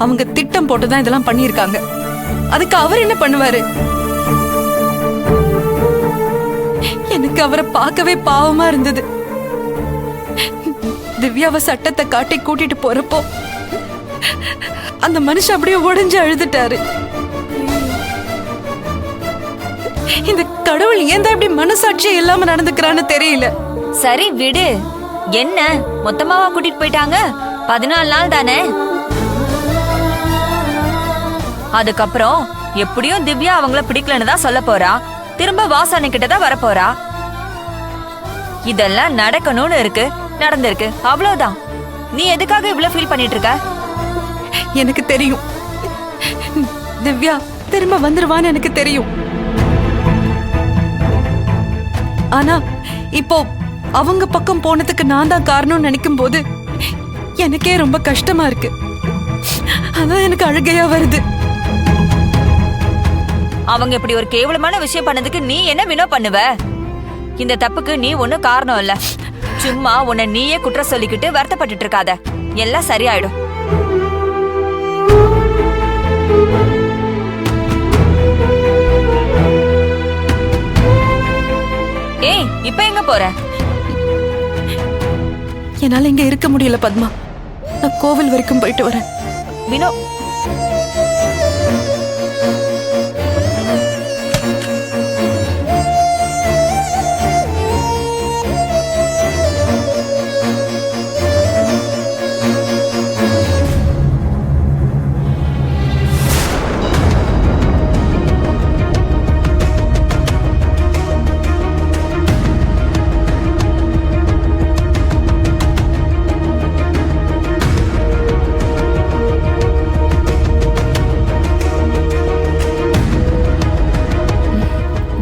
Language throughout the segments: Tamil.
அவங்க திட்டம் போட்டுதான் இதெல்லாம் பண்ணியிருக்காங்க. அதுக்கு அவர் என்ன பண்ணுவாரு? எனக்கு அவரை பார்க்கவே பாவமா இருந்தது. திவ்யாவை சட்டத்தை காட்டி கூட்டிட்டு போறப்போ அந்த மனுஷன் அப்படியே உடைஞ்சு அழுதுட்டாரு. இந்த கடவுள் ஏன் தான் இப்படி மனசாட்சியே இல்லாம நடந்துக்கிறான்னு தெரியல. சரி விடு, என்ன மொத்தமாவா கூட்டிட்டு போயிட்டாங்க? 14 நாள் தானே. அதுக்கப்புறம் எப்படியும் திவ்யா அவங்கள பிடிக்கலன்னு தான் சொல்ல போறா. திரும்ப வாசனை கிட்டதான் வர போறா. இதெல்லாம் நடக்கணும்னு இருக்கு, நடந்திருக்கு, அவ்வளவுதான். நீ எதுக்காக இவ்வளவு ஃபீல் பண்ணிட்டு இருக்க? எனக்கு தெரியும், திவ்யா திரும்ப வந்துருவான்னு எனக்கு தெரியும். ஆனா இப்போ அவங்க பக்கம் போனதுக்கு நான் தான் காரணம்னு நினைக்கும் போது எனக்கே ரொம்ப கஷ்டமா இருக்கு. அதான் எனக்கு அழுகையா வருது. அவங்க இப்படி ஒரு கேவலமான விஷயம் பண்ணதுக்கு நீ என்ன வினோ பண்ணுவ? இந்த தப்புக்கு நீ ஒன்னும் காரணம் இல்ல. சும்மா உன்னை நீயே குற்றம் சொல்லிக்கிட்டு வருத்தப்பட்டு இருக்காத. எல்லாம் சரியாயிடும். ஏய், இப்ப எங்க போற? என்னால இங்க இருக்க முடியல பத்மா. நான் கோவில் வரைக்கும் போயிட்டு வரேன். வினோ,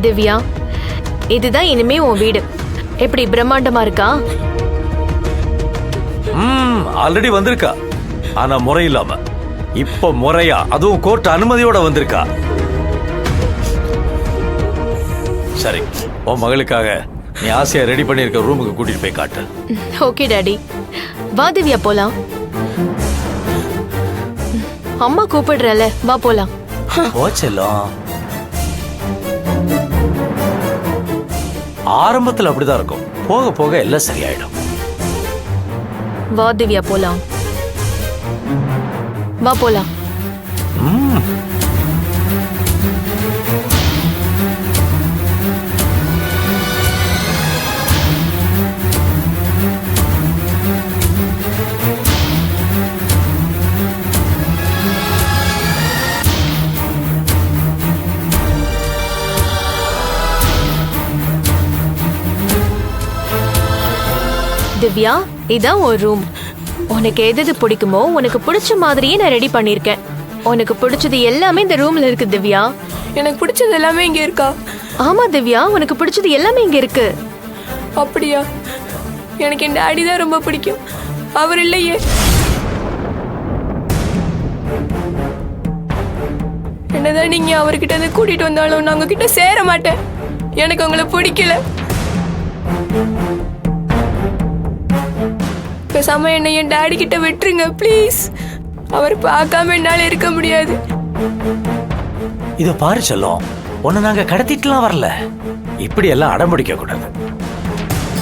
திவ்யா, இதுதான் இனிமே உன் வீடு. எப்படி பிரம்மாண்டமா இருக்கா? ஆல்ரெடி வந்திருக்கா. ஆனா முறை இல்லாம இப்ப முறையா, அதுவும் கோர்ட் அனுமதியோட வந்திருக்கா. சரி, உன் மகளுக்காக நீ ஆசையா ரெடி பண்ணிருக்க ரூமுக்கு கூட்டிட்டு போய் காட்டு. ஓகே டாடி, வா திவ்யா போலாம். அம்மா கூப்பிடுறல, வா போலாம். போச்செல்லாம் ஆரம்பத்துல அப்படிதான் இருக்கும், போக போக எல்லாம் சரியாயிடும். வா திவ்யா போலாம். வா போலாம். திவ்யா, இதான் ஒரு ரூம். உனக்கு எது பிடிக்குமோ உனக்கு பிடிச்ச மாதிரியே நான் ரெடி பண்ணிருக்கேன். உனக்கு பிடிச்சது எல்லாமே இந்த ரூம்ல இருக்கு திவ்யா. எனக்கு பிடிச்சது எல்லாமே இங்க இருக்கா? ஆமா திவ்யா, உனக்கு பிடிச்சது எல்லாமே இங்க இருக்கு. அப்படியா? எனக்கு என் டாடி தான் ரொம்ப பிடிக்கும். அவர் இல்லையே. என்னதான் நீங்க அவர்கிட்ட இருந்து கூட்டிட்டு வந்தாலும் நான் உங்ககிட்ட சேர மாட்டேன். எனக்கு உங்களை பிடிக்கல. பேசாம என்னை என் டாடி கிட்ட விட்டுருங்க ப்ளீஸ். அவர் பார்க்காம என்னால இருக்க முடியாது. இத பாரு செல்லம், உன்னை நாங்க கடத்திட்டுலாம் வரல. இப்படி எல்லாம் அடம்பிடிக்க கூடாது.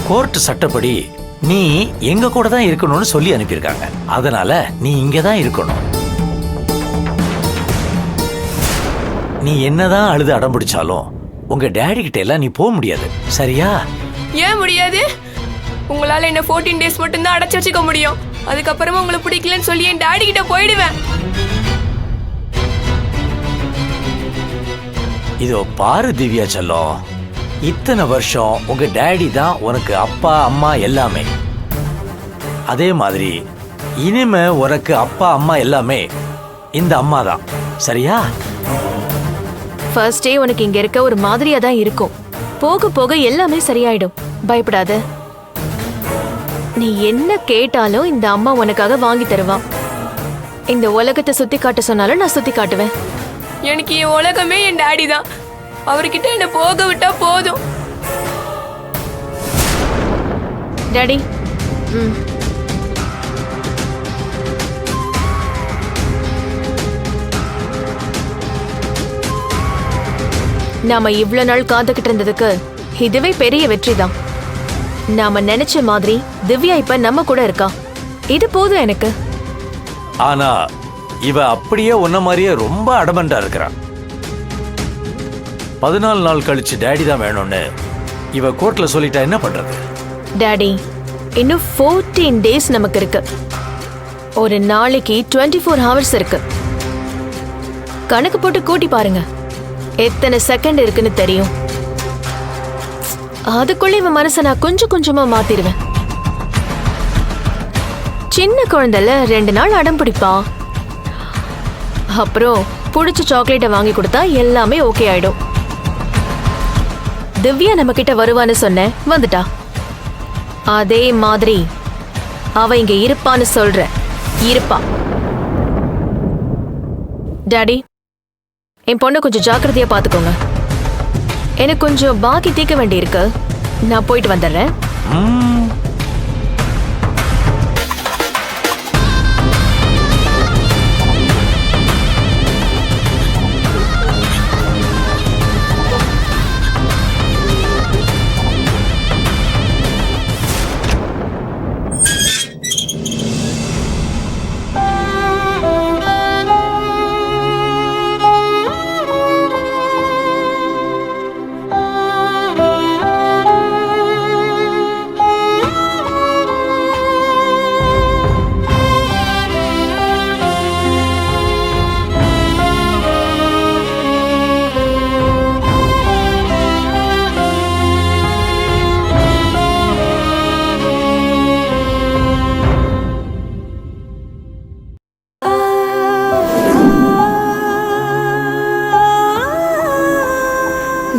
கோர்ட் சட்டப்படி நீ எங்க கூட தான் இருக்கணும்னு சொல்லி அனுப்பியிருக்காங்க. அதனால நீ இங்க தான் இருக்கணும். நீ என்னதான் அழுது அடம்பிடிச்சாலும் உங்க டாடி கிட்ட எல்லாம் நீ போக முடியாது, சரியா? ஏன் முடியாது? உங்களால என்ன 14 days மட்டும் தான் அடைச்சு வச்சுக்க முடியும். அதுக்கப்புறமா உங்களுக்கு பிடிக்கலன்னு சொல்லி என் டாடி கிட்ட போயிடுவேன். இதோ பாரு திவ்யா செல்லம், இத்தனை வருஷம் உங்க டாடி தான் உனக்கு அப்பா அம்மா எல்லாமே. அதே மாதிரி இனிமே உனக்கு அப்பா அம்மா எல்லாமே இந்த அம்மா தான், சரியா? ஃபர்ஸ்ட் டே உனக்கு இங்க இருக்க ஒரு மாதிரியா தான் இருக்கும். போக போக எல்லாமே சரியாயிடும், பயப்படாத. நீ என்ன கேட்டாலும் இந்த அம்மா உனக்காக வாங்கி தருவா. இந்த உலகத்தை சுத்தி காட்ட சொன்னாலும் நான் சுத்தி காட்டுவேன். எனக்கு என் உலகமே என் டாடி தான். அவர்கிட்ட என்ன போக விட்டா போதும். டாடி, நாம இவ்ளோ நாள் காத்துக்கிட்டு இருந்ததுக்கு இதுவே பெரிய வெற்றி தான். நாம நினைச்ச மாதிரி திவ்யா இப்ப நம்ம கூட இருக்கா. இது போதும் எனக்கு. ஆனா இவ அப்படியே உன்ன மாதிரியே ரொம்ப அடமண்டா இருக்கிறான். 14 நாள் கழிச்சு டேடி தான் வேணும்னு இவ கோர்ட்ல சொல்லிட்டா என்ன பண்றது? டாடி, இன்னும் 14 டேஸ் நமக்கு இருக்கு. ஒரு நாளைக்கு 24 ஹவர்ஸ் இருக்கு. கணக்கு போட்டு கூட்டி பாருங்க, எத்தனை செகண்ட் இருக்குன்னு தெரியும். அதுக்குள்ள இவன் மனசை நான் கொஞ்சம் கொஞ்சமா மாத்திடுவேன். சின்ன குழந்தைல 2 நாள் அடம் பிடிப்பா. அப்புறம் பிடிச்ச சாக்லேட்டை வாங்கி கொடுத்தா எல்லாமே ஓகே ஆயிடும். திவ்யா நம்ம கிட்ட வருவான்னு சொன்ன, வந்துட்டா. அதே மாதிரி அவ இங்க இருப்பான்னு சொல்ற, இருப்பா. டாடி, என் பொண்ணை கொஞ்சம் ஜாக்கிரதையா பாத்துக்கோங்க. எனக்கு கொஞ்சம் பாக்கி தீர்க்க வேண்டி இருக்கு. நான் போயிட்டு வந்துடுறேன்.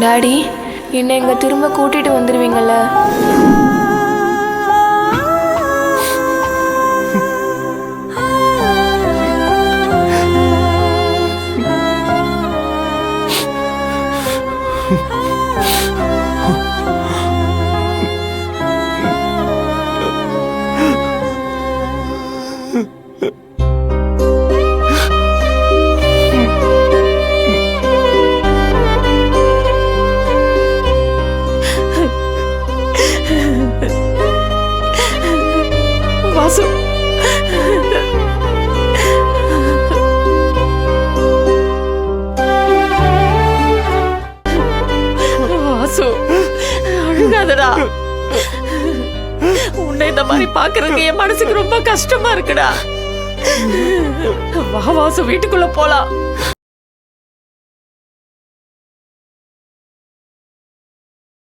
டாடி, என்னை இங்க திரும்ப கூட்டிட்டு வந்துருவீங்கல்ல? வாசு, வாசு அழுகாதடா. உன்னை இந்த மாதிரி பாக்குறதுக்கு என் மனசுக்கு ரொம்ப கஷ்டமா இருக்குடா. வா வாசு, வீட்டுக்குள்ள போலாம்.